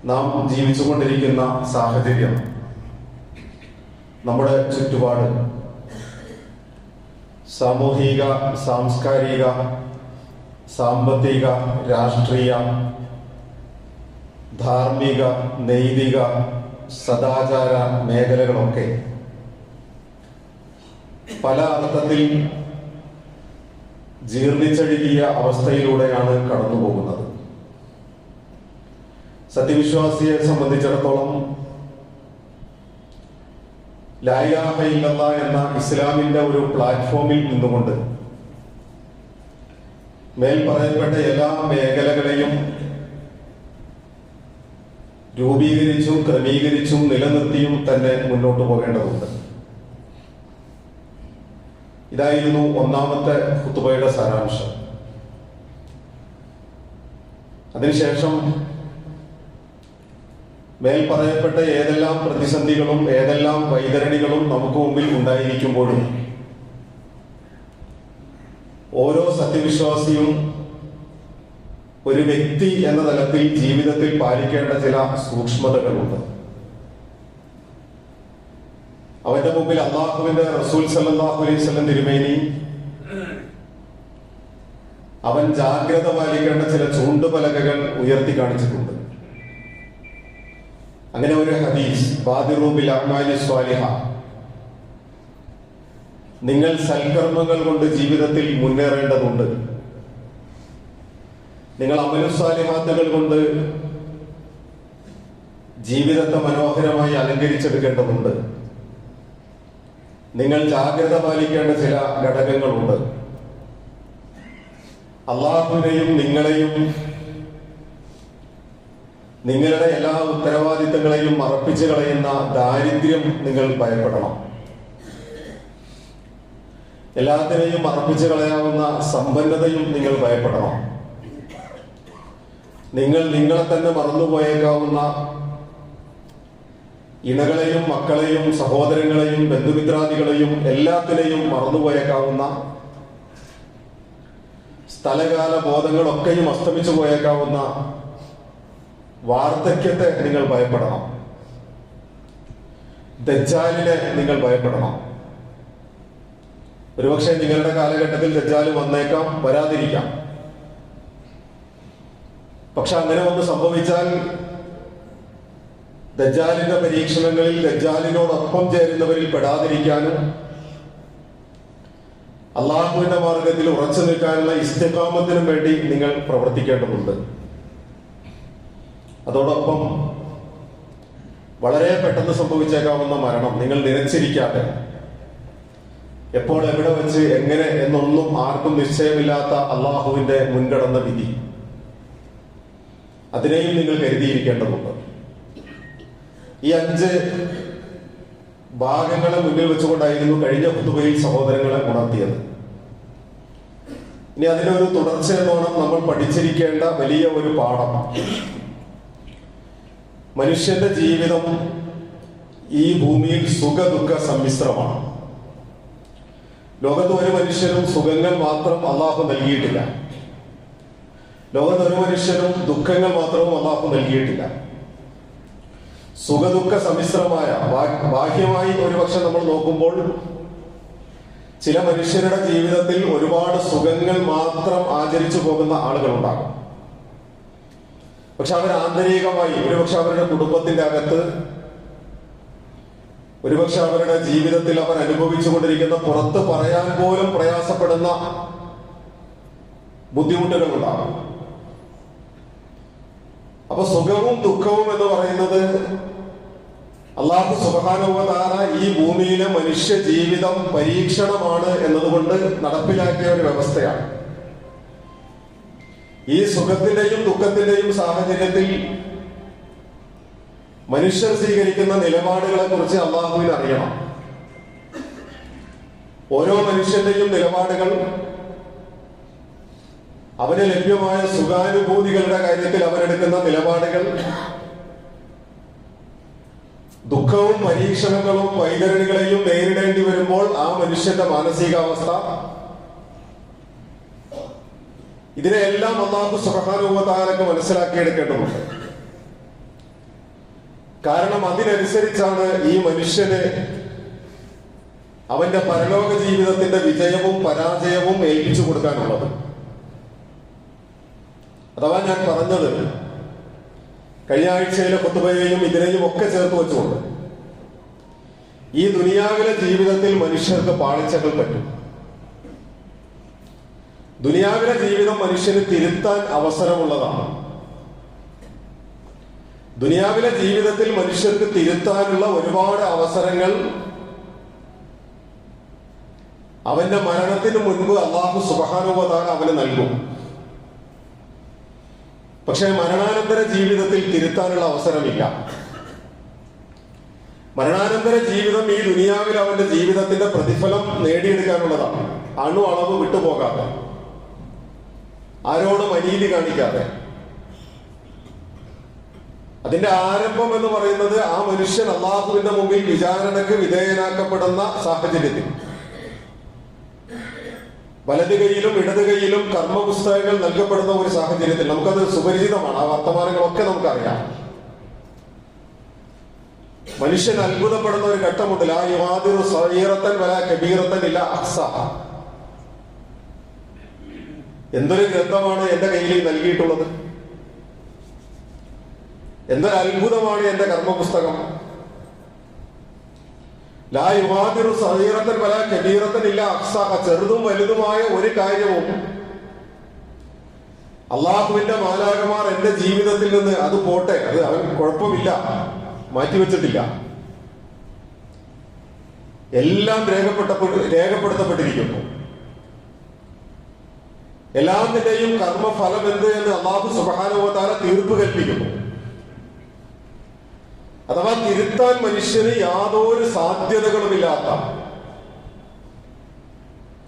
നാം ജീവിച്ചുകൊണ്ടിരിക്കുന്ന സാഹചര്യം, നമ്മുടെ ചുറ്റുപാട്, സാമൂഹിക, സാംസ്കാരിക, സാമ്പത്തിക, രാഷ്ട്രീയ, ധാർമ്മിക, നൈതിക, സദാചാര മേഖലകളൊക്കെ പല അർത്ഥത്തിൽ ജീർണിച്ചഴുകിയ അവസ്ഥയിലൂടെയാണ് കടന്നുപോകുന്നത്. സത്യവിശ്വാസിയെ സംബന്ധിച്ചിടത്തോളം ലാ ഇലാഹ ഇല്ലല്ലാഹ് എന്ന ഇസ്ലാമിന്റെ ഒരു പ്ലാറ്റ്ഫോമിൽ നിന്നുകൊണ്ട് മേൽ പറയപ്പെട്ട എല്ലാ മേഖലകളെയും രൂപീകരിച്ചും ക്രമീകരിച്ചും നിലനിർത്തിയും തന്നെ മുന്നോട്ട് പോകേണ്ടതുണ്ട്. ഇതായിരുന്നു ഒന്നാമത്തെ ഖുതുബയുടെ സാരാംശം. അതിനുശേഷം മേൽ പറയപ്പെട്ട ഏതെല്ലാം പ്രതിസന്ധികളും ഏതെല്ലാം വൈതരണികളും നമുക്ക് മുമ്പിൽ ഉണ്ടായിരിക്കുമ്പോഴും ഓരോ സത്യവിശ്വാസിയും ഒരു വ്യക്തി എന്ന തലത്തിൽ ജീവിതത്തിൽ പാലിക്കേണ്ട ചില സൂക്ഷ്മതകളുണ്ട്. അവന്റെ മുമ്പിൽ അള്ളാഹുവിന്റെ റസൂൽ സല്ലല്ലാഹു അലൈഹി വസല്ലം തിരുമേനി അവൻ ജാഗ്രത പാലിക്കേണ്ട ചില ചൂണ്ടുപലകകൾ ഉയർത്തി കാണിച്ചിട്ടുണ്ട്. അങ്ങനെ ഒരു ഹദീസ്, ബാദിറു ബിൽ അഅ്മാലി സ്വാലിഹ, നിങ്ങൾ സൽക്കർമ്മങ്ങൾ കൊണ്ട് ജീവിതത്തിൽ മുന്നേറേണ്ടതുണ്ട്. നിങ്ങൾ അമലുസ്വാലിഹാത്തുകൾ കൊണ്ട് ജീവിതത്തെ മനോഹരമായി അലങ്കരിച്ചെടുക്കേണ്ടതുണ്ട്. നിങ്ങൾ ജാഗ്രത പാലിക്കേണ്ട ചില ഘടകങ്ങളുണ്ട്. അള്ളാഹുവിനെയും നിങ്ങളെയും നിങ്ങളുടെ എല്ലാ ഉത്തരവാദിത്തങ്ങളെയും മറപ്പിച്ചു കളയുന്ന ദാരിദ്ര്യം നിങ്ങൾ ഭയപ്പെടണം. എല്ലാത്തിനെയും മറപ്പിച്ചു കളയാവുന്ന സമ്പന്നതയും നിങ്ങൾ ഭയപ്പെടണം. നിങ്ങൾ നിങ്ങളെ തന്നെ മറന്നുപോയേക്കാവുന്ന ഇണകളെയും മക്കളെയും സഹോദരങ്ങളെയും ബന്ധുമിത്രാദികളെയും എല്ലാത്തിനെയും മറന്നുപോയേക്കാവുന്ന, സ്ഥലകാല ബോധങ്ങളൊക്കെയും അസ്തമിച്ചു പോയേക്കാവുന്ന വാർദ്ധക്യത്തെ നിങ്ങൾ ഭയപ്പെടണം. ദജ്ജാലിനെ നിങ്ങൾ ഭയപ്പെടണം. ഒരുപക്ഷെ നിങ്ങളുടെ കാലഘട്ടത്തിൽ ദജ്ജാൽ വന്നേക്കാം, വരാതിരിക്കാം. പക്ഷെ അങ്ങനെ ഒന്ന് സംഭവിച്ചാൽ ദജ്ജാലിന്റെ പരീക്ഷണങ്ങളിൽ ദജ്ജാലിനോടൊപ്പം ചേരുന്നവരിൽ പെടാതിരിക്കാനും അള്ളാഹുവിന്റെ മാർഗത്തിൽ ഉറച്ചു നിൽക്കാനുള്ള ഇസ്തിഖാമത്തിനും വേണ്ടി നിങ്ങൾ പ്രവർത്തിക്കേണ്ടതുണ്ട്. അതോടൊപ്പം വളരെ പെട്ടെന്ന് സംഭവിച്ചേക്കാവുന്ന മരണം നിങ്ങൾ നിരച്ചിരിക്കാതെ, എപ്പോൾ എവിടെ വെച്ച് എങ്ങനെ എന്നൊന്നും ആർക്കും നിശ്ചയമില്ലാത്ത അള്ളാഹുവിന്റെ മുൻകടന്ന വിധി, അതിനെയും നിങ്ങൾ കരുതിയിരിക്കേണ്ടതുണ്ട്. ഈ 5 ഭാഗങ്ങളെ മുന്നിൽ വെച്ചുകൊണ്ടായിരുന്നു കഴിഞ്ഞ ഖുതുബയിൽ സഹോദരങ്ങളെ ഉണർത്തിയത്. ഇനി അതിനൊരു തുടർച്ചയെന്നോണം നമ്മൾ പഠിച്ചിരിക്കേണ്ട വലിയ ഒരു പാഠം, മനുഷ്യന്റെ ജീവിതം ഈ ഭൂമിയിൽ സുഖദുഃഖ സമ്മിശ്രമാണ്. ലോകത്ത് ഒരു മനുഷ്യനും സുഖങ്ങൾ മാത്രം അള്ളാഹു നൽകിയിട്ടില്ല. ലോകത്ത് ഒരു മനുഷ്യനും ദുഃഖങ്ങൾ മാത്രവും അള്ളാഹു നൽകിയിട്ടില്ല. സുഖദുഃഖ സമ്മിശ്രമായ, ബാഹ്യമായി ഒരുപക്ഷെ നമ്മൾ നോക്കുമ്പോൾ ചില മനുഷ്യരുടെ ജീവിതത്തിൽ ഒരുപാട് സുഖങ്ങൾ മാത്രം ആചരിച്ചു പോകുന്ന ആളുകളുണ്ടാകും. പക്ഷെ അവർ ആന്തരികമായി ഒരുപക്ഷെ അവരുടെ കുടുംബത്തിന്റെ അകത്ത്, ഒരുപക്ഷെ അവരുടെ ജീവിതത്തിൽ അവർ അനുഭവിച്ചു കൊണ്ടിരിക്കുന്ന, പുറത്ത് പറയാൻ പോലും പ്രയാസപ്പെടുന്ന ബുദ്ധിമുട്ടുകൾ ഉണ്ടാകും. അപ്പൊ സുഖവും ദുഃഖവും എന്ന് പറയുന്നത് അല്ലാഹു സുബ്ഹാനഹു വ തആല ഈ ഭൂമിയിലെ മനുഷ്യ ജീവിതം പരീക്ഷണമാണ് എന്നതുകൊണ്ട് നടപ്പിലാക്കിയ ഒരു വ്യവസ്ഥയാണ്. ഈ സുഖത്തിന്റെയും ദുഃഖത്തിന്റെയും സാഹചര്യത്തിൽ മനുഷ്യർ സ്വീകരിക്കുന്ന നിലപാടുകളെ കുറിച്ച് അള്ളാഹുവിന് അറിയണം. ഓരോ മനുഷ്യന്റെയും നിലപാടുകൾ അവന് ലഭ്യമായ സുഖാനുഭൂതികളുടെ കാര്യത്തിൽ അവരെടുക്കുന്ന നിലപാടുകൾ ദുഃഖവും പരീക്ഷണങ്ങളും വൈതരണികളെയും നേരിടേണ്ടി വരുമ്പോൾ ആ മനുഷ്യന്റെ മാനസികാവസ്ഥ, ഇതിനെയെല്ലാം അല്ലാഹു സുബ്ഹാനഹു വ തആലക്ക് മനസ്സിലാക്കിയെടുക്കേണ്ടതുണ്ട്. കാരണം അതിനനുസരിച്ചാണ് ഈ മനുഷ്യന് അവന്റെ പരലോക ജീവിതത്തിന്റെ വിജയവും പരാജയവും ഏൽപ്പിച്ചു കൊടുക്കാനുള്ളത്. അഥവാ ഞാൻ പറഞ്ഞത് കഴിഞ്ഞ ആഴ്ചയിലെ ഖുതുബയെയും ഇതിനെയും ഒക്കെ ചേർത്ത് വെച്ചുകൊണ്ട് ഈ ദുനിയാവിലെ ജീവിതത്തിൽ മനുഷ്യർക്ക് പാളിച്ചകൾ പറ്റും. ദുനിയാവിലെ ജീവിതം മനുഷ്യന് തിരുത്താൻ അവസരമുള്ളതാണ്. ദുനിയാവിലെ ജീവിതത്തിൽ മനുഷ്യർക്ക് തിരുത്താനുള്ള ഒരുപാട് അവസരങ്ങൾ അവന്റെ മരണത്തിന് മുൻപ് അല്ലാഹു സുബ്ഹാനഹു വ തആല അവന് നൽകും. പക്ഷേ മരണാനന്തര ജീവിതത്തിൽ തിരുത്താനുള്ള അവസരമില്ല. മരണാനന്തര ജീവിതം ഈ ദുനിയാവിൽ അവന്റെ ജീവിതത്തിന്റെ പ്രതിഫലം നേടിയെടുക്കാനുള്ളതാണ്. അണു അളവ് വിട്ടുപോകാതെ, ആരോടും അനീതി കാണിക്കാതെ. അതിന്റെ ആരംഭം എന്ന് പറയുന്നത് ആ മനുഷ്യൻ അള്ളാഹുവിന്റെ മുമ്പിൽ വിചാരണക്ക് വിധേയനാക്കപ്പെടുന്ന സാഹചര്യത്തിൽ വലത് കൈയിലും ഇടത് കൈയിലും കർമ്മപുസ്തകങ്ങൾ നൽകപ്പെടുന്ന ഒരു സാഹചര്യത്തിൽ നമുക്കത് സുപരിചിതമാണ്. ആ വർത്തമാനങ്ങളൊക്കെ നമുക്കറിയാം. മനുഷ്യൻ അത്ഭുതപ്പെടുന്ന ഒരു ഘട്ടമുണ്ട്. ലാ യുഗാദിറു സഗീറത്തൻ വലാ കബീറത്തൻ ഇല്ലാ അഹ്സാഹ. എന്തൊരു ഗ്രന്ഥമാണ് എന്റെ കയ്യിൽ നൽകിയിട്ടുള്ളത്, എന്തൊരു അത്ഭുതമാണ് എന്റെ കർമ്മപുസ്തകം. ലാ യുഗാദിറു സഗീറത്തൻ വലാ കബീറത്തൻ ഇല്ലാ അഹ്സാഹ. ചെറുതും വലുതുമായ ഒരു കാര്യവും അള്ളാഹുവിന്റെ മാലാഖമാർ എന്റെ ജീവിതത്തിൽ നിന്ന് അത് പോട്ടെ, അത് അവൻ കുഴപ്പമില്ല, മാറ്റിവെച്ചിട്ടില്ല. എല്ലാം രേഖപ്പെടുത്തപ്പെട്ടിരിക്കുന്നു. എല്ലാത്തിന്റെയും കർമ്മഫലം എന്ത് എന്ന് അല്ലാഹു സുബ്ഹാനഹു വ തആല തീർപ്പ് കൽപ്പിക്കുന്നു. അഥവാ തിരുത്താൻ മനുഷ്യന് യാതൊരു സാധ്യതകളുമില്ലാത്ത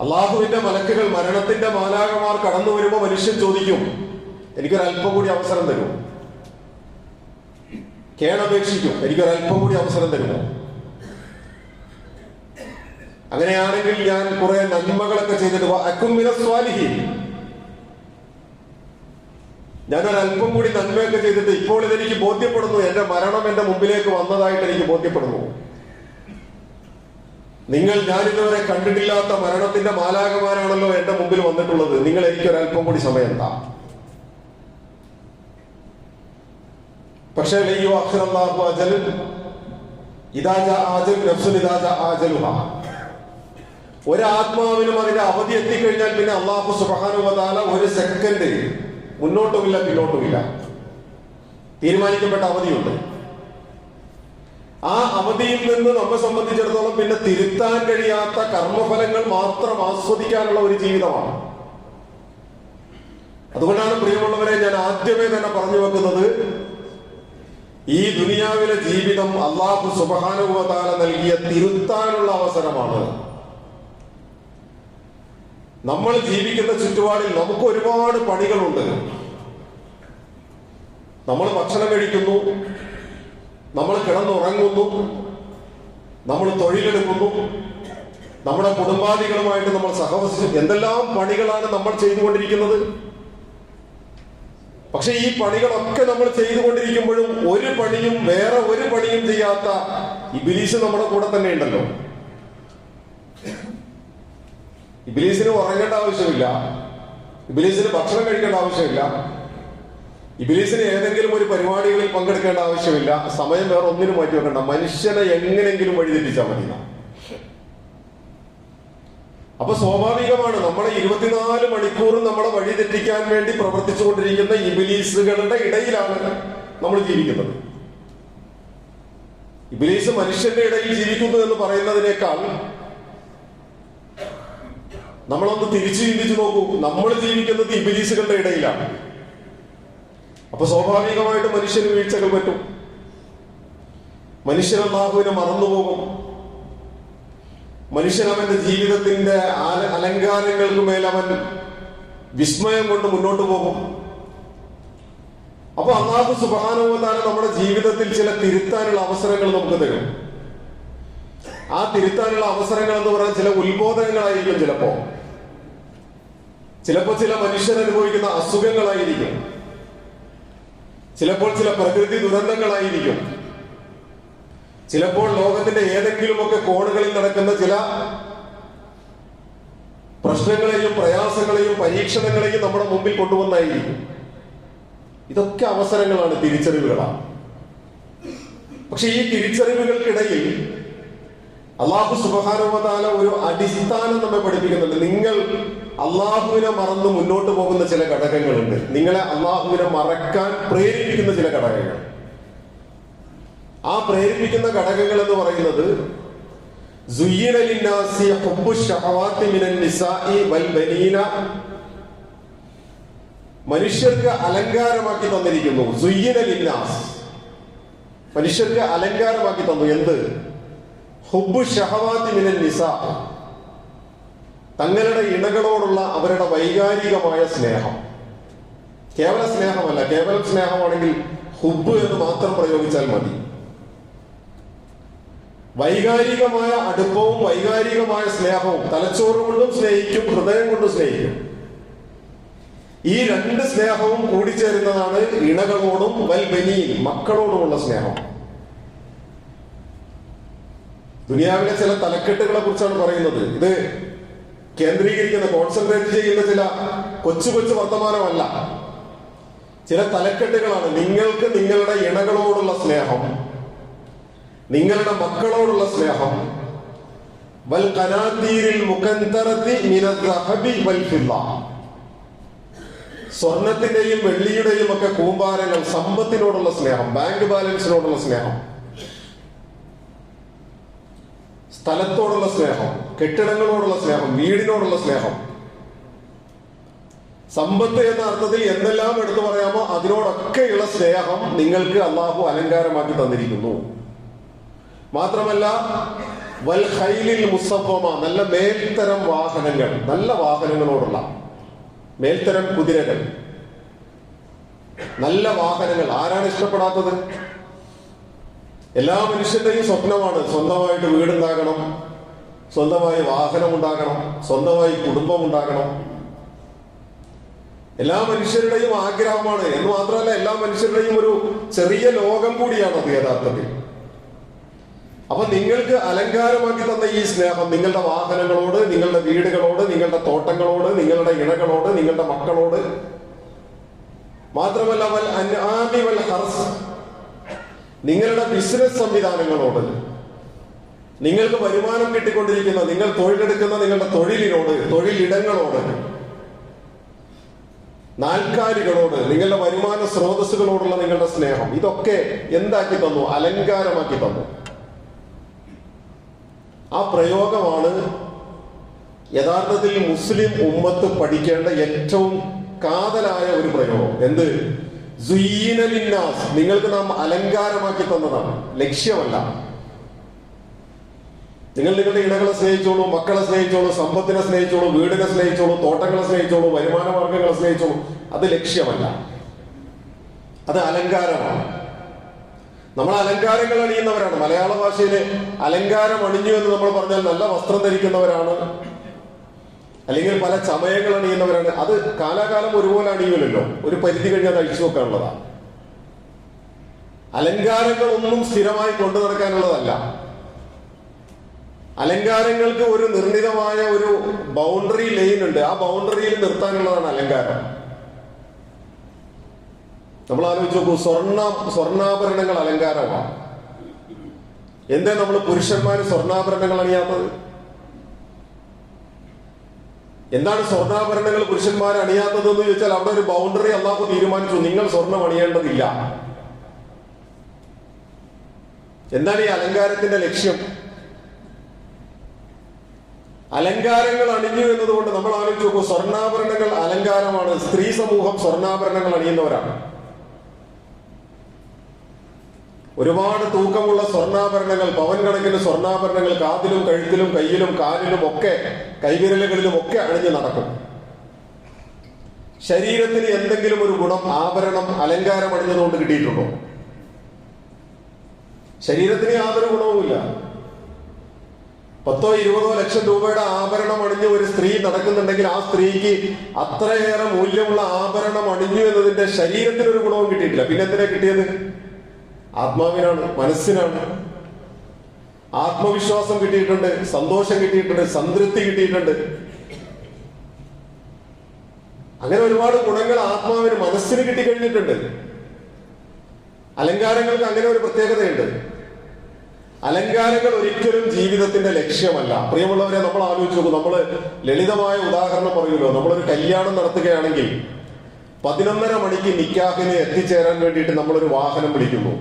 അള്ളാഹുവിന്റെ മലക്കുകൾ, മരണത്തിന്റെ മാലാഖമാർ കടന്നു വരുമ്പോൾ മനുഷ്യൻ ചോദിക്കും, എനിക്കൊരല്പം കൂടി അവസരം തരുമോ? കേണപേക്ഷിക്കും, എനിക്കൊരല്പം കൂടി അവസരം തരുമോ? അങ്ങനെയാണെങ്കിൽ ഞാൻ കുറെ നന്മകളൊക്കെ ചെയ്തിട്ട് അക്കുമിന സ്വാലിഹീൻ, ഞാനൊരല്പം കൂടി നന്മയൊക്കെ ചെയ്തിട്ട് ഇപ്പോൾ ഇതെനിക്ക് ബോധ്യപ്പെടുന്നു, എന്റെ മരണം എന്റെ മുമ്പിലേക്ക് വന്നതായിട്ട് എനിക്ക് ബോധ്യപ്പെടുന്നു. നിങ്ങൾ ഞാനിതുവരെ കണ്ടിട്ടില്ലാത്ത മരണത്തിന്റെ മാലാഖമാരാണല്ലോ എന്റെ മുമ്പിൽ വന്നിട്ടുള്ളത്, നിങ്ങൾ എനിക്കൊരല്പം കൂടി സമയം എന്താ? പക്ഷേ ഒരാത്മാവിനും അതിന്റെ അവധി എത്തിക്കഴിഞ്ഞാൽ പിന്നെ അല്ലാഹു സുബ്ഹാനഹു വ തആല ഒരു സെക്കൻഡ് മുന്നോട്ടുമില്ല പിന്നോട്ടുമില്ല, തീരുമാനിക്കപ്പെട്ട അവധിയുണ്ട്. ആ അവധിയിൽ നിന്ന് നമ്മെ സംബന്ധിച്ചിടത്തോളം പിന്നെ തിരുത്താൻ കഴിയാത്ത കർമ്മഫലങ്ങൾ മാത്രം ആസ്വദിക്കാനുള്ള ഒരു ജീവിതമാണ്. അതുകൊണ്ടാണ് പ്രിയമുള്ളവരെ ഞാൻ ആദ്യമേ തന്നെ പറഞ്ഞു വെക്കുന്നത്, ഈ ദുനിയാവിലെ ജീവിതം അല്ലാഹു സുബ്ഹാനഹു വ തആല നൽകിയ തിരുത്താനുള്ള അവസരമാണ്. നമ്മൾ ജീവിക്കുന്ന ചുറ്റുപാടിൽ നമുക്ക് ഒരുപാട് പണികളുണ്ട്. നമ്മൾ ഭക്ഷണം കഴിക്കുന്നു, നമ്മൾ കിടന്നുറങ്ങുന്നു, നമ്മൾ തൊഴിലെടുക്കുന്നു, നമ്മുടെ കുടുംബാദികളുമായിട്ട് നമ്മൾ സഹവസിച്ചു, എന്തെല്ലാം പണികളാണ് നമ്മൾ ചെയ്തുകൊണ്ടിരിക്കുന്നത്. പക്ഷെ ഈ പണികളൊക്കെ നമ്മൾ ചെയ്തുകൊണ്ടിരിക്കുമ്പോഴും ഒരു പണിയും വേറെ ഒരു പണിയും ചെയ്യാത്ത ഇബ്ലീസ് നമ്മുടെ കൂടെ തന്നെ ഉണ്ടല്ലോ. ഇബ്ലീസിന് ഉറങ്ങേണ്ട ആവശ്യമില്ല, ഇബ്ലീസിന് ഭക്ഷണം കഴിക്കേണ്ട ആവശ്യമില്ല, ഇബ്ലീസിന് ഏതെങ്കിലും ഒരു പരിപാടികളിൽ പങ്കെടുക്കേണ്ട ആവശ്യമില്ല, സമയം വേറെ ഒന്നിനും മാറ്റി വെക്കേണ്ട. മനുഷ്യനെ എങ്ങനെങ്കിലും വഴിതെറ്റിച്ചാൽ മതി. അപ്പൊ സ്വാഭാവികമാണ് നമ്മളെ 24 മണിക്കൂറും നമ്മളെ വഴിതെറ്റിക്കാൻ വേണ്ടി പ്രവർത്തിച്ചുകൊണ്ടിരിക്കുന്ന ഇബ്ലീസുകളുടെ ഇടയിലാണ് നമ്മൾ ജീവിക്കുന്നത്. ഇബ്ലീസ് മനുഷ്യന്റെ ഇടയിൽ ജീവിക്കുന്നു എന്ന് പറയുന്നതിനേക്കാൾ നമ്മളൊന്ന് തിരിച്ചു ചിന്തിച്ചു നോക്കൂ, നമ്മൾ ജീവിക്കുന്നത് ഇബ്ലീസുകളുടെ ഇടയിലാണ്. അപ്പൊ സ്വാഭാവികമായിട്ട് മനുഷ്യന് വീഴ്ചകൾ പറ്റും, മനുഷ്യൻ അല്ലാഹുവിനെ മറന്നുപോകും, മനുഷ്യൻ അവന്റെ ജീവിതത്തിന്റെ അലങ്കാരങ്ങൾക്ക് മേൽ അവൻ വിസ്മയം കൊണ്ട് മുന്നോട്ട് പോകും. അപ്പൊ അല്ലാഹു സുബ്ഹാനഹു വ തആല നമ്മുടെ ജീവിതത്തിൽ ചില തിരുത്താനുള്ള അവസരങ്ങൾ നമുക്ക് തരും. ആ തിരുത്താനുള്ള അവസരങ്ങൾ എന്ന് പറയാൻ ചില ഉത്ബോധനങ്ങളായിരിക്കും, ചിലപ്പോൾ ചില മനുഷ്യർ അനുഭവിക്കുന്ന അസുഖങ്ങളായിരിക്കും, ചിലപ്പോൾ ചില പ്രകൃതി ദുരന്തങ്ങളായിരിക്കും, ചിലപ്പോൾ ലോകത്തിന്റെ ഏതെങ്കിലുമൊക്കെ കോണുകളിൽ നടക്കുന്ന ചില പ്രശ്നങ്ങളെയും പ്രയാസങ്ങളെയും പരീക്ഷണങ്ങളെയും നമ്മുടെ മുമ്പിൽ കൊണ്ടുവന്നായിരിക്കും. ഇതൊക്കെ അവസരങ്ങളാണ്, തിരിച്ചറിവുകളാണ്. പക്ഷെ ഈ തിരിച്ചറിവുകൾക്കിടയിൽ അല്ലാഹു സുബ്ഹാനഹു വ തആല ഒരു അടിസ്ഥാനം നമ്മെ പഠിപ്പിക്കുന്നുണ്ട്. നിങ്ങൾ അള്ളാഹുവിനെ മറന്ന് മുന്നോട്ട് പോകുന്ന ചില ഘടകങ്ങളുണ്ട്. നിങ്ങളെ അള്ളാഹുവിനെ മറക്കാൻ പ്രേരിപ്പിക്കുന്ന ചില ഘടകങ്ങൾ. ആ പ്രേരിപ്പിക്കുന്ന ഘടകങ്ങൾ എന്ന് പറയുന്നത് സുയ്യിന ലിന്നാസി ഹുബ്ബു ശഹവാതി മിനൻ നിസാഇ വൽ ബനീന, മനുഷ്യർക്ക് അലങ്കാരമാക്കി തന്നിരിക്കുന്നു. സുയ്യിന ലിന്നാസ്, മനുഷ്യർക്ക് അലങ്കാരമാക്കി തന്നു. എന്ത്? ഹുബ്ബു ശഹവാതി മിനൻ നിസാ, തങ്ങളുടെ ഇണകളോടുള്ള അവരുടെ വൈകാരികമായ സ്നേഹം. കേവല സ്നേഹമല്ല. കേവലം സ്നേഹമാണെങ്കിൽ ഹുബ്ബ് എന്ന് മാത്രം പ്രയോഗിച്ചാൽ മതി. വൈകാരികമായ അടുപ്പവും വൈകാരികമായ സ്നേഹവും, തലച്ചോറ് കൊണ്ടും സ്നേഹിക്കും, ഹൃദയം കൊണ്ടും സ്നേഹിക്കും. ഈ രണ്ട് സ്നേഹവും കൂടിച്ചേരുന്നതാണ് ഇണകളോടും വൽ ബനീൻ, മക്കളോടുമുള്ള സ്നേഹം. ദുനിയാവിലെ ചില തലക്കെട്ടുകളെ കുറിച്ചാണ് പറയുന്നത്. ഇത് കേന്ദ്രീകരിക്കുന്ന, കോൺസെൻട്രേറ്റ് ചെയ്യുന്ന ചില കൊച്ചു കൊച്ചു വർത്തമാനമല്ല, ചില തലക്കെട്ടുകളാണ്. നിങ്ങൾക്ക് നിങ്ങളുടെ ഇണകളോടുള്ള സ്നേഹം, നിങ്ങളുടെ മക്കളോടുള്ള സ്നേഹം, വൽ ഖനാതീരിൽ മുഖന്തറതി മിനൽ ദഹബി വൽ ഫിദ്ദ, സ്വർണത്തിന്റെയും വെള്ളിയുടെയും ഒക്കെ കൂമ്പാരങ്ങൾ, സമ്പത്തിനോടുള്ള സ്നേഹം, ബാങ്ക് ബാലൻസിനോടുള്ള സ്നേഹം, സ്ഥലത്തോടുള്ള സ്നേഹം, കെട്ടിടങ്ങളോടുള്ള സ്നേഹം, വീടിനോടുള്ള സ്നേഹം. സമ്പത്ത് എന്ന അർത്ഥത്തിൽ എന്തെല്ലാം എടുത്തു പറയാമോ അതിനോടൊക്കെയുള്ള സ്നേഹം നിങ്ങൾക്ക് അള്ളാഹു അലങ്കാരമാക്കി തന്നിരിക്കുന്നു. മാത്രമല്ല വൽ ഖൈലിൽ മുസവ്വമ, നല്ല മേൽത്തരം വാഹനങ്ങൾ, നല്ല വാഹനങ്ങളോടുള്ള മേൽത്തരം കുതിരകൾ, നല്ല വാഹനങ്ങൾ. ആരാണ് ഇഷ്ടപ്പെടാത്തത്? എല്ലാ മനുഷ്യന്റെയും സ്വപ്നമാണ് സ്വന്തമായിട്ട് വീടുണ്ടാകണം, സ്വന്തമായി വാഹനം ഉണ്ടാകണം, സ്വന്തമായി കുടുംബം ഉണ്ടാകണം. എല്ലാ മനുഷ്യരുടെയും ആഗ്രഹമാണ്. എന്ന് മാത്രമല്ല, എല്ലാ മനുഷ്യരുടെയും ഒരു ചെറിയ ലോകം കൂടിയാണ് അത് യഥാർത്ഥത്തിൽ. അപ്പൊ നിങ്ങൾക്ക് അലങ്കാരമാക്കി തന്ന ഈ സ്നേഹം നിങ്ങളുടെ വാഹനങ്ങളോട്, നിങ്ങളുടെ വീടുകളോട്, നിങ്ങളുടെ തോട്ടങ്ങളോട്, നിങ്ങളുടെ ഇണകളോട്, നിങ്ങളുടെ മക്കളോട്, മാത്രമല്ല വൽ അൻആമി വൽ ഹർസ്, നിങ്ങളുടെ ബിസിനസ് സംവിധാനങ്ങളോട്, നിങ്ങൾക്ക് വരുമാനം കിട്ടിക്കൊണ്ടിരിക്കുന്ന, നിങ്ങൾ തൊഴിലെടുക്കുന്ന നിങ്ങളുടെ തൊഴിലിനോട്, തൊഴിലിടങ്ങളോട്, നാൽക്കാലികളോട്, നിങ്ങളുടെ വരുമാന സ്രോതസ്സുകളോടുള്ള നിങ്ങളുടെ സ്നേഹം, ഇതൊക്കെ എന്താക്കി തന്നു? അലങ്കാരമാക്കി തന്നു. ആ പ്രയോഗമാണ് യഥാർത്ഥത്തിൽ മുസ്ലിം ഉമ്മത്ത് പഠിക്കേണ്ട ഏറ്റവും കാതലായ ഒരു പ്രയോഗം. എന്ത്? സുയ്യിന ലിന്നാസ്, നിങ്ങൾക്ക് നാം അലങ്കാരമാക്കി തന്നതാണ്, ലക്ഷ്യമല്ല. നിങ്ങൾ നിങ്ങളുടെ ഇണകളെ സ്നേഹിച്ചോളൂ, മക്കളെ സ്നേഹിച്ചോളൂ, സമ്പത്തിനെ സ്നേഹിച്ചോളൂ, വീടിനെ സ്നേഹിച്ചോളൂ, തോട്ടങ്ങളെ സ്നേഹിച്ചോളൂ, വരുമാന മാർഗങ്ങളെ സ്നേഹിച്ചോളൂ. അത് ലക്ഷ്യമല്ല, അത് അലങ്കാരമാണ്. നമ്മൾ അലങ്കാരങ്ങൾ അണിയുന്നവരാണ്. മലയാള ഭാഷയില് അലങ്കാരം അണിഞ്ഞു എന്ന് നമ്മൾ പറഞ്ഞാൽ നല്ല വസ്ത്രം ധരിക്കുന്നവരാണ്, അല്ലെങ്കിൽ പല ചമയങ്ങൾ അണിയുന്നവരാണ്. അത് കാലാകാലം ഒരുപോലെ അണിയുമല്ലോ, ഒരു പരിധി കഴിഞ്ഞാൽ അത് അഴിച്ചു നോക്കാനുള്ളതാണ്. അലങ്കാരങ്ങളൊന്നും സ്ഥിരമായി കൊണ്ടു നടക്കാനുള്ളതല്ല. അലങ്കാരങ്ങൾക്ക് ഒരു നിർണിതമായ ഒരു ബൗണ്ടറി ലൈൻ ഉണ്ട്. ആ ബൗണ്ടറിയിൽ നിർത്താനുള്ളതാണ് അലങ്കാരം. നമ്മൾ ആലോചിച്ച് നോക്കൂ, സ്വർണ്ണാഭരണങ്ങൾ അലങ്കാരമാണ്. എന്തേ നമ്മൾ പുരുഷന്മാര് സ്വർണ്ണാഭരണങ്ങൾ അണിയാത്തത്? എന്താണ് സ്വർണ്ണാഭരണങ്ങൾ പുരുഷന്മാർ അണിയാത്തത് എന്ന് ചോദിച്ചാൽ അവിടെ ഒരു ബൗണ്ടറി അല്ലാഹു തീരുമാനിച്ചു, നിങ്ങൾ സ്വർണം അണിയേണ്ടതില്ല. എന്താണ് ഈ അലങ്കാരത്തിന്റെ ലക്ഷ്യം? അലങ്കാരങ്ങൾ അണിഞ്ഞു എന്നതുകൊണ്ട് നമ്മൾ ആലോചിച്ച് നോക്കൂ, സ്വർണ്ണാഭരണങ്ങൾ അലങ്കാരമാണ്. സ്ത്രീ സമൂഹം സ്വർണ്ണാഭരണങ്ങൾ അണിയുന്നവരാണ്. ഒരുപാട് തൂക്കമുള്ള സ്വർണ്ണാഭരണങ്ങൾ, പവൻ കണക്കിന് സ്വർണ്ണാഭരണങ്ങൾ കാതിലും കഴുത്തിലും കയ്യിലും കാലിലും ഒക്കെ, കൈവിരലുകളിലും ഒക്കെ അണിഞ്ഞു നടക്കും. ശരീരത്തിന് എന്തെങ്കിലും ഒരു ഗുണം ആഭരണം അലങ്കാരം അണിഞ്ഞതുകൊണ്ട് കിട്ടിയിട്ടുണ്ടോ? ശരീരത്തിന് യാതൊരു ഗുണവുമില്ല. 10-20 ലക്ഷം രൂപയുടെ ആഭരണം അണിഞ്ഞ് ഒരു സ്ത്രീ നടക്കുന്നുണ്ടെങ്കിൽ ആ സ്ത്രീക്ക് അത്രയേറെ മൂല്യമുള്ള ആഭരണം അണിഞ്ഞു എന്നതിന്റെ ശരീരത്തിനൊരു ഗുണവും കിട്ടിയിട്ടില്ല. പിന്നെ എന്തിനാ കിട്ടിയത്? ആത്മാവിനാണ്, മനസ്സിനാണ്. ആത്മവിശ്വാസം കിട്ടിയിട്ടുണ്ട്, സന്തോഷം കിട്ടിയിട്ടുണ്ട്, സംതൃപ്തി കിട്ടിയിട്ടുണ്ട്. അങ്ങനെ ഒരുപാട് ഗുണങ്ങൾ ആത്മാവിന്, മനസ്സിന് കിട്ടിക്കഴിഞ്ഞിട്ടുണ്ട്. അലങ്കാരങ്ങൾക്ക് അങ്ങനെ ഒരു പ്രത്യേകതയുണ്ട്. അലങ്കാരങ്ങൾ ഒരിക്കലും ജീവിതത്തിന്റെ ലക്ഷ്യമല്ല. പ്രിയമുള്ളവരെ, നമ്മൾ ആലോചിച്ച് നോക്കൂ. നമ്മൾ ലളിതമായ ഉദാഹരണം പറയുമല്ലോ. നമ്മളൊരു കല്യാണം നടത്തുകയാണെങ്കിൽ 11:30 മണിക്ക് നിക്കാഹിന് എത്തിച്ചേരാൻ വേണ്ടിയിട്ട് നമ്മളൊരു വാഹനം വിളിക്കുന്നു.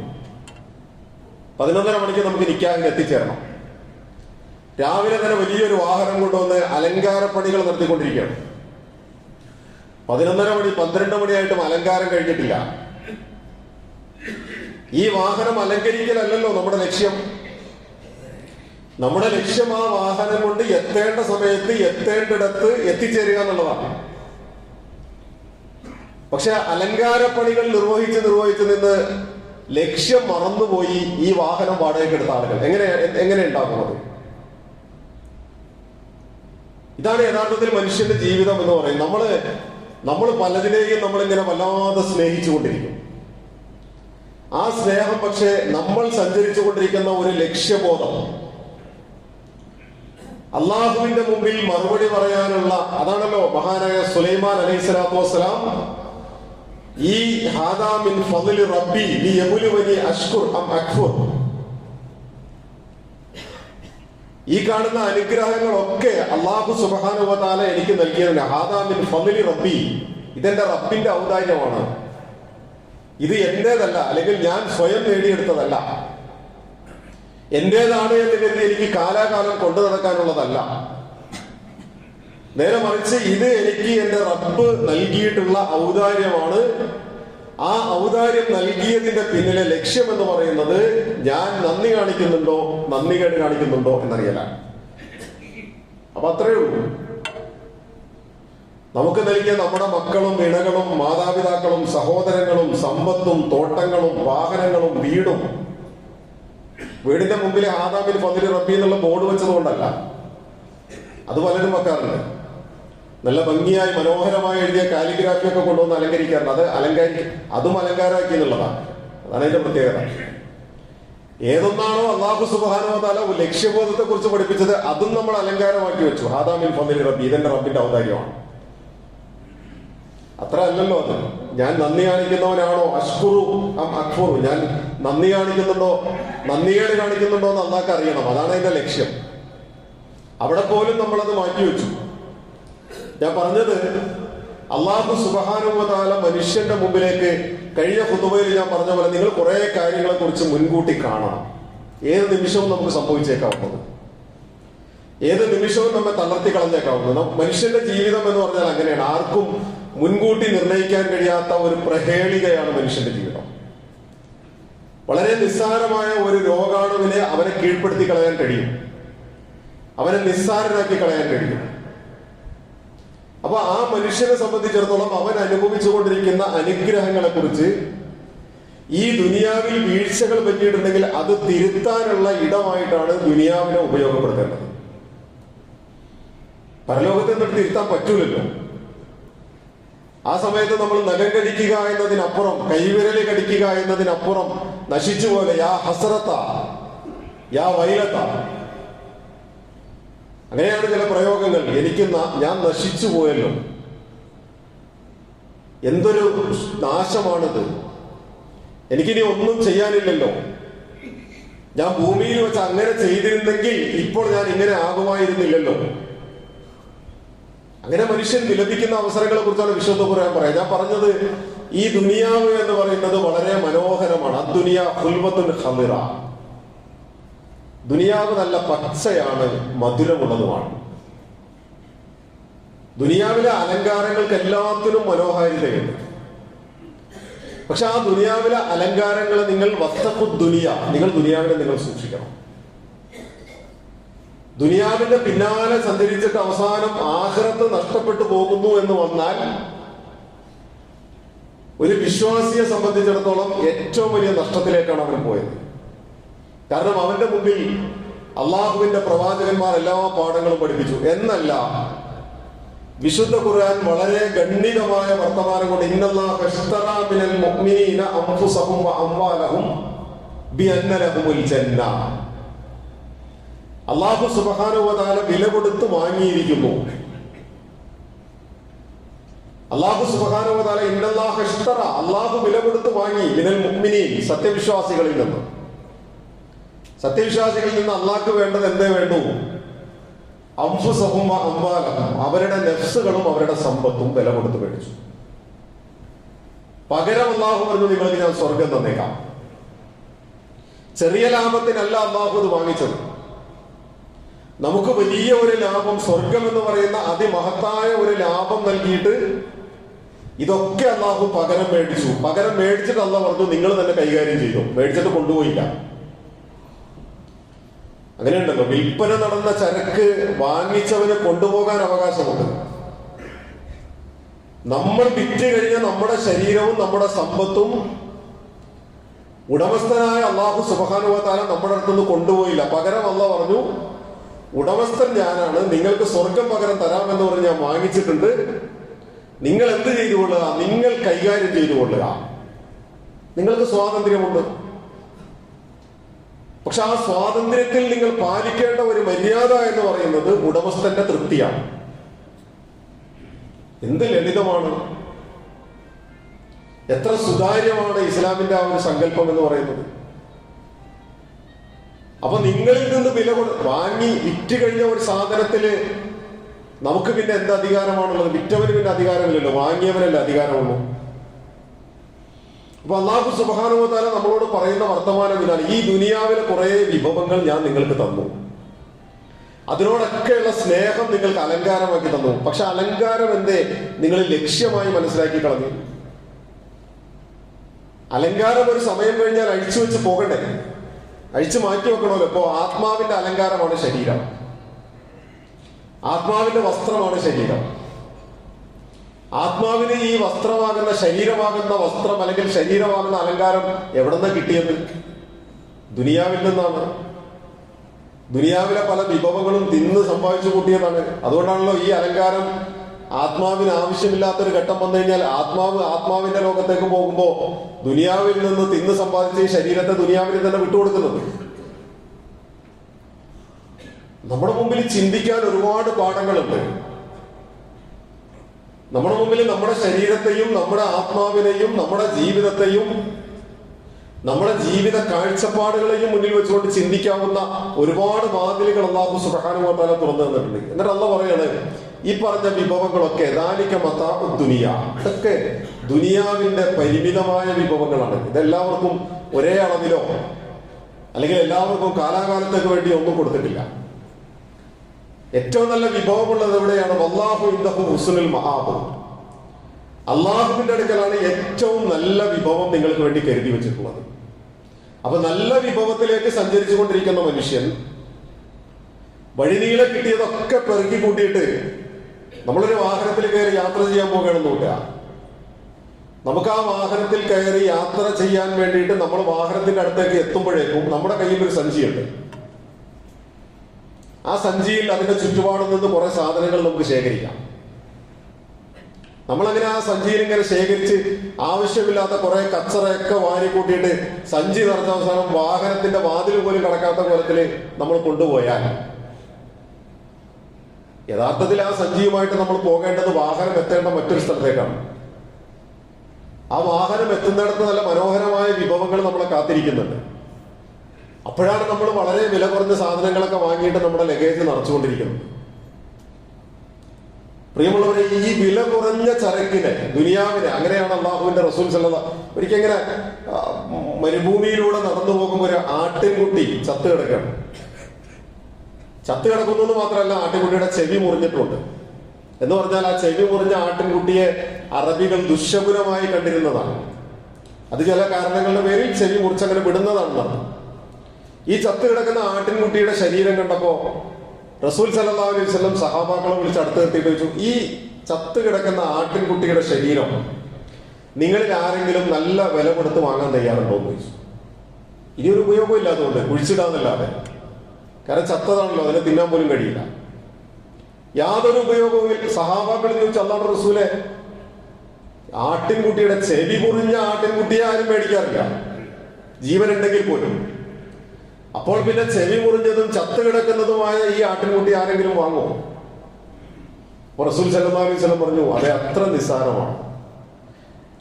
11:30 മണിക്ക് നമുക്ക് നിക്കാഹിന് എത്തിച്ചേരണം. രാവിലെ തന്നെ വലിയൊരു വാഹനം കൊണ്ടുവന്ന് അലങ്കാരപ്പണികൾ നടത്തിക്കൊണ്ടിരിക്കുകയാണ്. 11:30 മണി 12 മണിയായിട്ടും അലങ്കാരം കഴിഞ്ഞിട്ടില്ല. ഈ വാഹനം അലങ്കരിക്കലല്ലോ നമ്മുടെ ലക്ഷ്യം. നമ്മുടെ ലക്ഷ്യം ആ വാഹനം കൊണ്ട് എത്തേണ്ട സമയത്ത് എത്തേണ്ടിടത്ത് എത്തിച്ചേരുക എന്നുള്ളതാണ്. പക്ഷെ അലങ്കാരപ്പണികൾ നിർവഹിച്ച് നിന്ന് ലക്ഷ്യം മറന്നുപോയി ഈ വാഹനം വാടകയ്ക്ക് എടുത്ത ആളുകൾ എങ്ങനെ ഉണ്ടാക്കുന്നത്? ഇതാണ് യഥാർത്ഥത്തിൽ മനുഷ്യന്റെ ജീവിതം എന്ന് പറയുന്നത്. നമ്മൾ പലതിനെയും നമ്മളിങ്ങനെ വല്ലാതെ സ്നേഹിച്ചുകൊണ്ടിരിക്കും. ആ സ്നേഹം പക്ഷേ നമ്മൾ സഞ്ചരിച്ചു കൊണ്ടിരിക്കുന്ന ഒരു ലക്ഷ്യബോധം, അള്ളാഹുവിന്റെ മുമ്പിൽ മറുപടി പറയാനുള്ള, അതാണല്ലോ മഹാനായ സുലൈമാൻ അലൈഹിസ്സലാത്തു വസ്സലാം ഈ ഹാദാ മിൻ ഫദ്ലി റബ്ബി ലിയബ്ലുവനി അഷ്കുർ അം അക്ഫുർ, ഈ കാണുന്ന അനുഗ്രഹങ്ങളൊക്കെ അള്ളാഹു സുബ്ഹാനഹു വ തആല എനിക്ക് നൽകിയതാണ്. ഹാദാ മിൻ ഫദ്ലി റബ്ബി, ഇതെന്റെ റബ്ബിന്റെ ഔദാര്യമാണ്. ഇത് എന്റേതല്ല, അല്ലെങ്കിൽ ഞാൻ സ്വയം നേടിയെടുത്തതല്ല, എന്റേതാണ് എന്ന് കരുതി എനിക്ക് കാലാകാലം കൊണ്ടു നടക്കാനുള്ളതല്ല. നേരെ മറിച്ച് ഇത് എനിക്ക് എന്റെ റബ്ബ് നൽകിയിട്ടുള്ള ഔദാര്യമാണ്. ആ ഔദാര്യം നൽകിയതിന്റെ പിന്നിലെ ലക്ഷ്യം എന്ന് പറയുന്നത് ഞാൻ നന്ദി കാണിക്കുന്നുണ്ടോ നന്ദികേട് കാണിക്കുന്നുണ്ടോ എന്നറിയലാണ്. അപ്പൊ അത്രയേ ഉള്ളൂ. നമുക്ക് നൽകിയ നമ്മുടെ മക്കളും ഇണകളും മാതാപിതാക്കളും സഹോദരങ്ങളും സമ്പത്തും തോട്ടങ്ങളും വാഹനങ്ങളും വീടും, വീടിന്റെ മുമ്പിൽ ഹാദാ മിൻ ഫദ്ലി റബ്ബി എന്നുള്ള ബോർഡ് വെച്ചതുകൊണ്ടല്ല. അത് പലരും വെക്കാറുണ്ട്. നല്ല ഭംഗിയായി മനോഹരമായി എഴുതിയ കാലിഗ്രാഫി ഒക്കെ കൊണ്ടുവന്ന് അലങ്കരിക്കാറുണ്ട്. അതും അലങ്കാരമാക്കി എന്നുള്ളതാണ്. അതാണ് അതിന്റെ പ്രത്യേകത. ഏതൊന്നാണോ അല്ലാഹു സുബ്ഹാനഹു വ തആല ലക്ഷ്യബോധത്തെ കുറിച്ച് പഠിപ്പിച്ചത്, അതും നമ്മൾ അലങ്കാരമാക്കി വെച്ചു. ഹാദാ മിൻ ഫദ്ലി റബ്ബി, ഇതെന്റെ റബ്ബിന്റെ ഔദാര്യമാണ്. അത്ര അല്ലല്ലോ അത്. ഞാൻ നന്ദി കാണിക്കുന്നവനാണോ അഷ്കുറു അം അക്ഫുറു, ഞാൻ നന്ദി കാണിക്കുന്നുണ്ടോ നന്ദികേട് കാണിക്കുന്നുണ്ടോ എന്ന് അള്ളാഹ്ക്ക് അറിയണം. അതാണ് അതിന്റെ ലക്ഷ്യം. അവിടെ പോലും നമ്മളത് മാറ്റിവെച്ചു. ഞാൻ പറഞ്ഞത്, അല്ലാഹു സുബ്ഹാനഹു വ തആല മനുഷ്യന്റെ മുമ്പിലേക്ക്, കഴിഞ്ഞ ഖുതുബയിൽ ഞാൻ പറഞ്ഞ പോലെ, നിങ്ങൾ കുറെ കാര്യങ്ങളെ കുറിച്ച് മുൻകൂട്ടി കാണണം. ഏത് നിമിഷവും നമുക്ക് സംഭവിച്ചേക്കാവുന്നത്, ഏത് നിമിഷവും നമ്മെ തളർത്തി കളഞ്ഞേക്കാവുന്നത്. മനുഷ്യന്റെ ജീവിതം എന്ന് പറഞ്ഞാൽ അങ്ങനെയാണ്. ആർക്കും മുൻകൂട്ടി നിർണയിക്കാൻ കഴിയാത്ത ഒരു പ്രഹേളികയാണ് മനുഷ്യന്റെ ജീവിതം. വളരെ നിസ്സാരമായ ഒരു രോഗാണുവിനെ അവനെ കീഴ്പ്പെടുത്തി കളയാൻ കഴിയും, അവനെ നിസ്സാരനാക്കി കളയാൻ കഴിയും. അപ്പൊ ആ മനുഷ്യനെ സംബന്ധിച്ചിടത്തോളം അവൻ അനുഭവിച്ചുകൊണ്ടിരിക്കുന്ന അനുഗ്രഹങ്ങളെ കുറിച്ച്, ഈ ദുനിയാവിൽ വീഴ്ചകൾ പറ്റിയിട്ടുണ്ടെങ്കിൽ അത് തിരുത്താനുള്ള ഇടമായിട്ടാണ് ദുനിയാവിനെ ഉപയോഗപ്പെടുത്തേണ്ടത്. പരലോകത്തെ എന്നിട്ട് തിരുത്താൻ പറ്റൂലല്ലോ. ആ സമയത്ത് നമ്മൾ നഖം കടിക്കുക എന്നതിനപ്പുറം, കൈവിരല് കടിക്കുക എന്നതിനപ്പുറം നശിച്ചു പോലെ യാ ഹസ്രത്ത യാ വൈലത്ത, അങ്ങനെയാണ് ചില പ്രയോഗങ്ങൾ. ഞാൻ നശിച്ചു പോയല്ലോ, എന്തൊരു നാശമാണിത്, എനിക്കിനി ഒന്നും ചെയ്യാനില്ലല്ലോ, ഞാൻ ഭൂമിയിൽ വെച്ച് അങ്ങനെ ചെയ്തിരുന്നെങ്കിൽ ഇപ്പോൾ ഞാൻ ഇങ്ങനെ ആകുമായിരുന്നില്ലല്ലോ. അങ്ങനെ മനുഷ്യൻ വിലപിക്കുന്ന അവസരങ്ങളെ കുറിച്ചാണ് വിശുദ്ധ ഖുർആൻ പറയാം. ഞാൻ പറഞ്ഞത്, ഈ ദുനിയാവ് എന്ന് പറയുന്നത് വളരെ മനോഹരമാണ്. അദ്ദുനിയ ഖുൽവത്തുൻ ഖമിറ, ദുനിയാവ് നല്ല പച്ചയാണ്, മധുരമുള്ളതുമാണ്. ദുനിയാവിലെ അലങ്കാരങ്ങൾക്ക് എല്ലാത്തിനും മനോഹാരിതയുണ്ട്. പക്ഷെ ആ ദുനിയാവിലെ അലങ്കാരങ്ങളെ നിങ്ങൾ നിങ്ങൾ ദുനിയാവിനെ നിങ്ങൾ സൂക്ഷിക്കണം. ദുനിയാവിന്റെ പിന്നാലെ സഞ്ചരിച്ചിട്ട് അവസാനം ആഖിറത്ത് നഷ്ടപ്പെട്ടു പോകുന്നു എന്ന് വന്നാൽ ഒരു വിശ്വാസിയെ സംബന്ധിച്ചിടത്തോളം ഏറ്റവും വലിയ നഷ്ടത്തിലേക്കാണ് അവൻ പോയത്. കാരണം അവന്റെ മുമ്പിൽ അള്ളാഹുവിന്റെ പ്രവാചകന്മാർ എല്ലാ പാഠങ്ങളും പഠിപ്പിച്ചു എന്നല്ല, വിശുദ്ധ ഖുർആൻ വളരെ ഗണ്ഡിതമായ വർത്തമാനം കൊണ്ട് ഇന്നല്ലാഹു ഇശ്തറാ മിനൽ മുഅ്മിനീന അൻഫുസഹും വ അംവാലഹും ബിഅന്ന ലഹുമുൽ ജന്ന, അല്ലാഹു സുബ്ഹാനഹു വ തആല വില കൊടുത്ത് വാങ്ങിയിരിക്കുന്നു. അല്ലാഹു സുബ്ഹാനഹു വ തആല ഇന്നല്ലാഹ ഇശ്തറ, അല്ലാഹു വില കൊടുത്ത് വാങ്ങി മിനൽ മുഅ്മിനീൻ, സത്യവിശ്വാസികളിൽ നിന്ന്. സത്യവിശ്വാസികളിൽ നിന്ന് അല്ലാഹുക്ക് വേണ്ടത് എന്തേ വേണ്ടു? അൻഫുസഹും വ അംവാലഹും, അവരുടെ നഫ്സുകളും അവരുടെ സമ്പത്തും വില കൊടുത്ത് മേടിച്ചു. പകരം അല്ലാഹു പറഞ്ഞു, നിങ്ങൾക്ക് ഞാൻ സ്വർഗം തന്നേക്കാം. ചെറിയ ലാഭത്തിനല്ല അല്ലാഹു ഇത് വാങ്ങിച്ചത്. നമുക്ക് വലിയ ഒരു ലാഭം, സ്വർഗം എന്ന് പറയുന്ന അതിമഹത്തായ ഒരു ലാഭം നൽകിയിട്ട് ഇതൊക്കെ അല്ലാഹു പകരം മേടിച്ചു. പകരം മേടിച്ചിട്ട് അല്ലാഹു പറഞ്ഞു, നിങ്ങൾ തന്നെ കൈകാര്യം ചെയ്തു. മേടിച്ചിട്ട് കൊണ്ടുപോയില്ല. അങ്ങനെയുണ്ടല്ലോ, വിൽപ്പന നടന്ന ചരക്ക് വാങ്ങിച്ചവന് കൊണ്ടുപോകാൻ അവകാശമുണ്ട്. നമ്മൾ വിറ്റ് കഴിഞ്ഞ നമ്മുടെ ശരീരവും നമ്മുടെ സമ്പത്തും ഉടമസ്ഥനായ അല്ലാഹു സുബ്ഹാനഹു വ തആല നമ്മുടെ അടുത്തുനിന്ന് കൊണ്ടുപോയില്ല. പകരം അല്ലാഹു പറഞ്ഞു, ഉടമസ്ഥൻ ഞാനാണ്, നിങ്ങൾക്ക് സ്വർഗം പകരം തരാമെന്ന് പറഞ്ഞ് ഞാൻ വാങ്ങിച്ചിട്ടുണ്ട്. നിങ്ങൾ എന്ത് ചെയ്തുകൊള്ളുക? നിങ്ങൾ കൈകാര്യം ചെയ്തുകൊള്ളുക. നിങ്ങൾക്ക് സ്വാതന്ത്ര്യമുണ്ട്. പക്ഷെ ആ സ്വാതന്ത്ര്യത്തിൽ നിങ്ങൾ പാലിക്കേണ്ട ഒരു മര്യാദ എന്ന് പറയുന്നത് ഉടമസ്ഥന്റെ തൃപ്തിയാണ്. എന്ത് ലളിതമാണ്, എത്ര സുതാര്യമാണ് ഇസ്ലാമിന്റെ ആ ഒരു സങ്കല്പം എന്ന് പറയുന്നത്. അപ്പൊ നിങ്ങളിൽ നിന്ന് വില വാങ്ങി വിറ്റ് കഴിഞ്ഞ ഒരു സാധനത്തില് നമുക്ക് പിന്നെ എന്ത് അധികാരമാണുള്ളത്? വിറ്റവന് പിന്നെ അധികാരമില്ലല്ലോ, വാങ്ങിയവനല്ലേ അധികാരമുള്ളൂ. അപ്പൊ അല്ലാഹു സുബ്ഹാനഹു വ തആല നമ്മളോട് പറയുന്ന വർത്തമാനം ഇതാണ്: ഈ ദുനിയാവിലെ കുറെ വിഭവങ്ങൾ ഞാൻ നിങ്ങൾക്ക് തന്നു, അതിനോടൊക്കെയുള്ള സ്നേഹം നിങ്ങൾക്ക് അലങ്കാരമാക്കി തന്നു. പക്ഷെ അലങ്കാരം എന്തേ നിങ്ങൾ ലക്ഷ്യമായി മനസ്സിലാക്കി കളഞ്ഞു. അലങ്കാരം ഒരു സമയം കഴിഞ്ഞാൽ അഴിച്ചു വെച്ച് പോകണ്ടേ? അഴിച്ചു മാറ്റി വെക്കണമല്ലോ. ഇപ്പോ ആത്മാവിന്റെ അലങ്കാരമാണ് ശരീരം, ആത്മാവിന്റെ വസ്ത്രമാണ് ശരീരം. ആത്മാവിന് ഈ വസ്ത്രമാകുന്ന, ശരീരമാകുന്ന വസ്ത്രം അല്ലെങ്കിൽ ശരീരമാകുന്ന അലങ്കാരം എവിടെ നിന്നാണ് കിട്ടിയത്? ദുനിയാവിൽ നിന്നാണ്. ദുനിയാവിലെ പല വിഭവങ്ങളും തിന്ന് സമ്പാദിച്ചു കൂട്ടിയതാണ്. അതുകൊണ്ടാണല്ലോ ഈ അലങ്കാരം ആത്മാവിന് ആവശ്യമില്ലാത്തൊരു ഘട്ടം വന്നു കഴിഞ്ഞാൽ ആത്മാവിന്റെ ലോകത്തേക്ക് പോകുമ്പോ ദുനിയാവിൽ നിന്ന് തിന്ന് സമ്പാദിച്ച ഈ ശരീരത്തെ ദുനിയാവിൽ തന്നെ വിട്ടുകൊടുക്കുന്നത്. നമ്മുടെ മുമ്പിൽ ചിന്തിക്കാൻ ഒരുപാട് പാഠങ്ങളുണ്ട്. നമ്മുടെ മുമ്പിൽ നമ്മുടെ ശരീരത്തെയും നമ്മുടെ ആത്മാവിനെയും നമ്മുടെ ജീവിതത്തെയും നമ്മുടെ ജീവിത കാഴ്ചപ്പാടുകളെയും മുന്നിൽ വെച്ചുകൊണ്ട് ചിന്തിക്കാവുന്ന ഒരുപാട് വാതിലുകൾ അല്ലാഹു സുബ്ഹാനഹു വ തആല തുറന്നു തന്നിട്ടുണ്ട്. എന്നിട്ട് അല്ലാഹു പറയാണ്, ഈ പറഞ്ഞ വിഭവങ്ങളൊക്കെ ദാലിക മതാഉ ദുനിയ, ഇതൊക്കെ ദുനിയാവിന്റെ പരിമിതമായ വിഭവങ്ങളാണ്. ഇതെല്ലാവർക്കും ഒരേ അളവിലോ അല്ലെങ്കിൽ എല്ലാവർക്കും കാലാകാലത്തേക്ക് വേണ്ടി ഒന്നും കൊടുത്തിട്ടില്ല. ഏറ്റവും നല്ല വിഭവമുള്ളത് എവിടെയാണ്? വല്ലാഹു ഇൻദഹു ഹുസ്നുൽ മആബ്, അള്ളാഹുവിന്റെ അടുക്കലാണ് ഏറ്റവും നല്ല വിഭവം നിങ്ങൾക്ക് വേണ്ടി കരുതി വെച്ചിട്ടുള്ളത്. അപ്പൊ നല്ല വിഭവത്തിലേക്ക് സഞ്ചരിച്ചു കൊണ്ടിരിക്കുന്ന മനുഷ്യൻ വഴിനീളെ കിട്ടിയതൊക്കെ പെറുക്കി കൂട്ടിയിട്ട് നമ്മളൊരു വാഹനത്തിൽ കയറി യാത്ര ചെയ്യാൻ പോകുകയാണെന്ന് നോക്കുക. നമുക്ക് ആ വാഹനത്തിൽ കയറി യാത്ര ചെയ്യാൻ വേണ്ടിയിട്ട് നമ്മൾ വാഹനത്തിന്റെ അടുത്തേക്ക് എത്തുമ്പോഴേക്കും നമ്മുടെ കയ്യിൽ ഒരു സഞ്ചിയുണ്ട്. ആ സഞ്ചിയിൽ അതിന്റെ ചുറ്റുപാടിൽ നിന്ന് കുറെ സാധനങ്ങൾ നമുക്ക് ശേഖരിക്കാം. നമ്മളങ്ങനെ ആ സഞ്ചിയിൽ ഇങ്ങനെ ശേഖരിച്ച് ആവശ്യമില്ലാത്ത കുറെ കച്ചറയൊക്കെ വാരി കൂട്ടിയിട്ട് സഞ്ചി നിറഞ്ഞ അവസാനം വാഹനത്തിന്റെ വാതിൽ പോലും കടക്കാത്ത കോലത്തിൽ നമ്മൾ കൊണ്ടുപോയാൽ യഥാർത്ഥത്തിൽ ആ സഞ്ചിയുമായിട്ട് നമ്മൾ പോകേണ്ടത് വാഹനം എത്തേണ്ട മറ്റൊരു സ്ഥലത്തേക്കാണ്. ആ വാഹനം എത്തുന്നിടത്ത് നല്ല മനോഹരമായ വിഭവങ്ങൾ നമ്മളെ കാത്തിരിക്കുന്നുണ്ട്. അപ്പോഴാണ് നമ്മൾ വളരെ വില കുറഞ്ഞ സാധനങ്ങളൊക്കെ വാങ്ങിയിട്ട് നമ്മുടെ ലഗേജ് നിറച്ചുകൊണ്ടിരിക്കുന്നത്. പ്രിയമുള്ളവരെ, ഈ വില കുറഞ്ഞ ചരക്കിനെ, ദുനിയാവിനെ, അങ്ങനെയാണ് അള്ളാഹുവിന്റെ റസൂൽ സല്ലല്ലാഹു ഒരിക്കൽ ഇങ്ങനെ മരുഭൂമിയിലൂടെ നടന്നു പോകുമ്പോൾ ഒരു ആട്ടിൻകുട്ടി ചത്ത് കിടക്കുകയാണ്. ചത്ത് കിടക്കുന്നു എന്ന് മാത്രമല്ല, ആട്ടിൻകുട്ടിയുടെ ചെവി മുറിഞ്ഞിട്ടുണ്ട്. എന്ന് പറഞ്ഞാൽ ആ ചെവി മുറിഞ്ഞ ആട്ടിൻകുട്ടിയെ അറബികൾ ദുശ്ശകുനമായി കണ്ടിരുന്നതാണ്. അത് ചില കാരണങ്ങളുടെ പേരിൽ ചെവി മുറിച്ചങ്ങനെ വിടുന്നതാണെന്നാണ്. ഈ ചത്ത് കിടക്കുന്ന ആട്ടിൻകുട്ടിയുടെ ശരീരം കണ്ടപ്പോ റസൂൽ സല്ലല്ലാഹു അലൈഹി വസല്ലം സഹാബാക്കളെ വിളിച്ച് അടുത്ത് നിർത്തിയിട്ട് ചോദിച്ചു, ഈ ചത്ത് കിടക്കുന്ന ആട്ടിൻകുട്ടിയുടെ ശരീരം നിങ്ങളിൽ ആരെങ്കിലും നല്ല വില കൊടുത്ത് വാങ്ങാൻ തയ്യാറുണ്ടോ എന്ന് ചോദിച്ചു. ഇനിയൊരു ഉപയോഗം ഇല്ലാത്തതുകൊണ്ട് കുഴിച്ചിടാന്നല്ലാതെ, കാരണം ചത്തതാണല്ലോ, അതിനെ തിന്നാൻ പോലും കഴിയില്ല. യാതൊരു ഉപയോഗവും സഹാബാക്കൾ ചോദിച്ചു, അല്ലാഹുവിന്റെ റസൂലെ, ആട്ടിൻകുട്ടിയുടെ ചെവി മുറിഞ്ഞ ആട്ടിൻകുട്ടിയെ ആരും മേടിക്കാറില്ല, ജീവനുണ്ടെങ്കിൽ പോലും. അപ്പോൾ പിന്നെ ചെവി മുറിഞ്ഞതും ചത്തു കിടക്കുന്നതുമായ ഈ ആട്ടിൻകുട്ടി ആരെങ്കിലും വാങ്ങുമോ? റസൂൽ സല്ലല്ലാഹു അലൈഹി വസല്ലം പറഞ്ഞു, അതെ, അത്ര നിസ്സാരമാണ്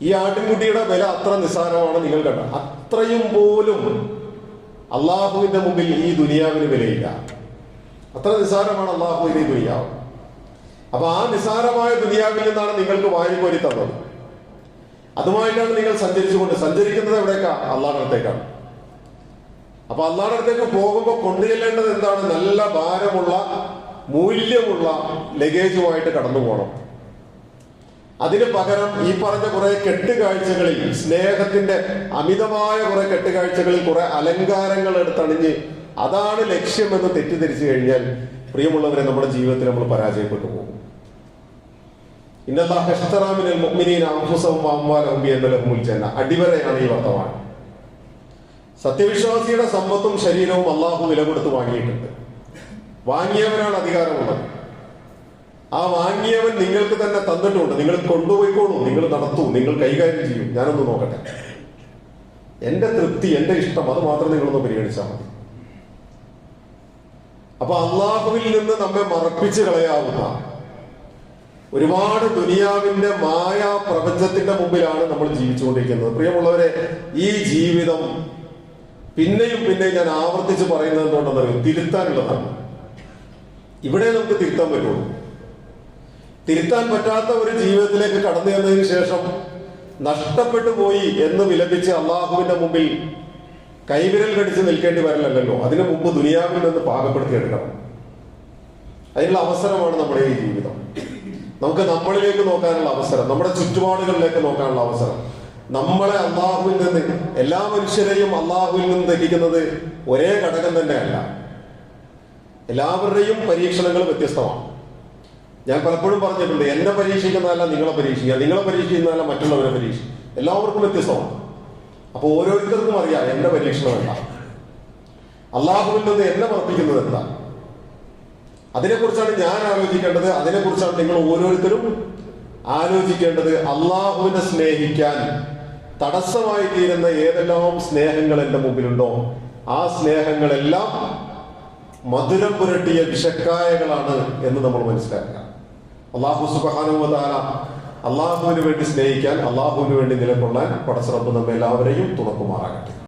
ഈ ആട്ടിൻകുട്ടിയുടെ വില, അത്ര നിസ്സാരമാണ്. നിങ്ങൾ കണ്ട അത്രയും പോലും അള്ളാഹുവിന്റെ മുമ്പിൽ ഈ ദുനിയാവിന് വിലയില്ല. അത്ര നിസ്സാരമാണ് അള്ളാഹുവിന്റെ ഈ ദുനിയാവ്. അപ്പൊ ആ നിസ്സാരമായ ദുനിയാവിൽ നിന്നാണ് നിങ്ങൾക്ക് വാരിക്കോരി തന്നത്. അതുമായിട്ടാണ് നിങ്ങൾ സഞ്ചരിക്കുന്നത് എവിടേക്കാ? അള്ളാഹുടെ അടുത്തേക്കാണ്. അപ്പൊ അള്ളാഹുടെ അടുത്തേക്ക് പോകുമ്പോൾ കൊണ്ടുചെല്ലേണ്ടത് എന്താണ്? നല്ല ഭാരമുള്ള മൂല്യമുള്ള ലഗേജുമായിട്ട് കടന്നു പോകണം. അതിന് പകരം ഈ പറഞ്ഞ കുറെ കെട്ടുകാഴ്ചകളിൽ, സ്നേഹത്തിന്റെ അമിതമായ കുറെ കെട്ടുകാഴ്ചകളിൽ കുറെ അലങ്കാരങ്ങൾ എടുത്തണിഞ്ഞ് അതാണ് ലക്ഷ്യമെന്ന് തെറ്റിദ്ധരിച്ചു കഴിഞ്ഞാൽ പ്രിയമുള്ളവരെ, നമ്മുടെ ജീവിതത്തിൽ നമ്മൾ പരാജയപ്പെട്ടു പോകും. ഇന്നല്ലാഹു ഇശ്തറാ മിനൽ മുഅ്മിനീന അൻഫുസഹും വഅംവാലഹും ബിഅന്ന ലഹുമുൽ ജന്ന. അടിവരയാണ് ഈ വർത്തമാനം. സത്യവിശ്വാസിയുടെ സമ്പത്തും ശരീരവും അള്ളാഹു വില കൊടുത്ത് വാങ്ങിയിട്ടുണ്ട്. വാങ്ങിയവനാണ് അധികാരമുള്ളത്. ആ വാങ്ങിയവൻ നിങ്ങൾക്ക് തന്നെ തന്നിട്ടുണ്ട്. നിങ്ങൾ കൊണ്ടുപോയിക്കോളൂ, നിങ്ങൾ നടത്തൂ, നിങ്ങൾ കൈകാര്യം ചെയ്യും. ഞാനൊന്ന് നോക്കട്ടെ, എന്റെ തൃപ്തി, എന്റെ ഇഷ്ടം, അത് മാത്രം നിങ്ങളൊന്ന് പരിഗണിച്ചാൽ മതി. അപ്പൊ അള്ളാഹുവിൽ നിന്ന് നമ്മെ മറപ്പിച്ച് കളയാവുന്ന ഒരുപാട് ദുനിയാവിന്റെ മായാ പ്രപഞ്ചത്തിന്റെ മുമ്പിലാണ് നമ്മൾ ജീവിച്ചുകൊണ്ടിരിക്കുന്നത്. പ്രിയമുള്ളവരെ, ഈ ജീവിതം പിന്നെയും ഞാൻ ആവർത്തിച്ച് പറയുന്നത് എന്തുകൊണ്ടെന്നറിയും? തിരുത്താനുള്ളതാണ്. ഇവിടെ നമുക്ക് തിരുത്താൻ പറ്റുള്ളൂ. തിരുത്താൻ പറ്റാത്ത ഒരു ജീവിതത്തിലേക്ക് കടന്നു ചെന്നതിന് ശേഷം നഷ്ടപ്പെട്ടു പോയി എന്ന് വിലപിച്ച് അള്ളാഹുവിന്റെ മുമ്പിൽ കൈവിരൽ കടിച്ച് നിൽക്കേണ്ടി വരില്ലല്ലോ. അതിനു മുമ്പ് ദുനിയാവിൽ നിന്ന് പാകപ്പെടുത്തിയെടുക്കണം. അതിനുള്ള അവസരമാണ് നമ്മുടെ ഈ ജീവിതം. നമുക്ക് നമ്മളിലേക്ക് നോക്കാനുള്ള അവസരം, നമ്മുടെ ചുറ്റുപാടുകളിലേക്ക് നോക്കാനുള്ള അവസരം. നമ്മളെ അള്ളാഹുവിൽ നിന്ന്, എല്ലാ മനുഷ്യരെയും അള്ളാഹുവിൽ നിന്ന് തെറ്റിക്കുന്നത് ഒരേ ഘടകം തന്നെയല്ല. എല്ലാവരുടെയും പരീക്ഷണങ്ങൾ വ്യത്യസ്തമാണ്. ഞാൻ പലപ്പോഴും പറഞ്ഞിട്ടുണ്ട്, എന്നെ പരീക്ഷിക്കുന്നതല്ല നിങ്ങളെ പരീക്ഷിക്കുക, നിങ്ങളെ പരീക്ഷിക്കുന്നതല്ല മറ്റുള്ളവരെ പരീക്ഷിക്കുക. എല്ലാവർക്കും വ്യത്യസ്തമാണ്. അപ്പൊ ഓരോരുത്തർക്കും അറിയാം എന്റെ പരീക്ഷണം എന്താ, അള്ളാഹുവിൽ നിന്ന് എന്നെ വർദ്ധിക്കുന്നത് എന്താ. അതിനെക്കുറിച്ചാണ് ഞാൻ ആലോചിക്കേണ്ടത്. അതിനെക്കുറിച്ചാണ് നിങ്ങൾ ഓരോരുത്തരും ആലോചിക്കേണ്ടത്. അള്ളാഹുവിനെ സ്നേഹിക്കാൻ തടസ്സമായി തീരുന്ന ഏതെല്ലാം സ്നേഹങ്ങൾ എൻ്റെ മുമ്പിലുണ്ടോ, ആ സ്നേഹങ്ങളെല്ലാം മധുരം പുരട്ടിയ വിഷക്കായകളാണ് എന്ന് നമ്മൾ മനസ്സിലാക്കുക. അള്ളാഹു സുബ്ഹാനഹു വ തആല അള്ളാഹുവിന് വേണ്ടി സ്നേഹിക്കാൻ, അള്ളാഹുവിന് വേണ്ടി നിലകൊള്ളാൻ പടച്ച റബ്ബ് നമ്മെ എല്ലാവരെയും തുണക്കുമാറാകട്ടെ.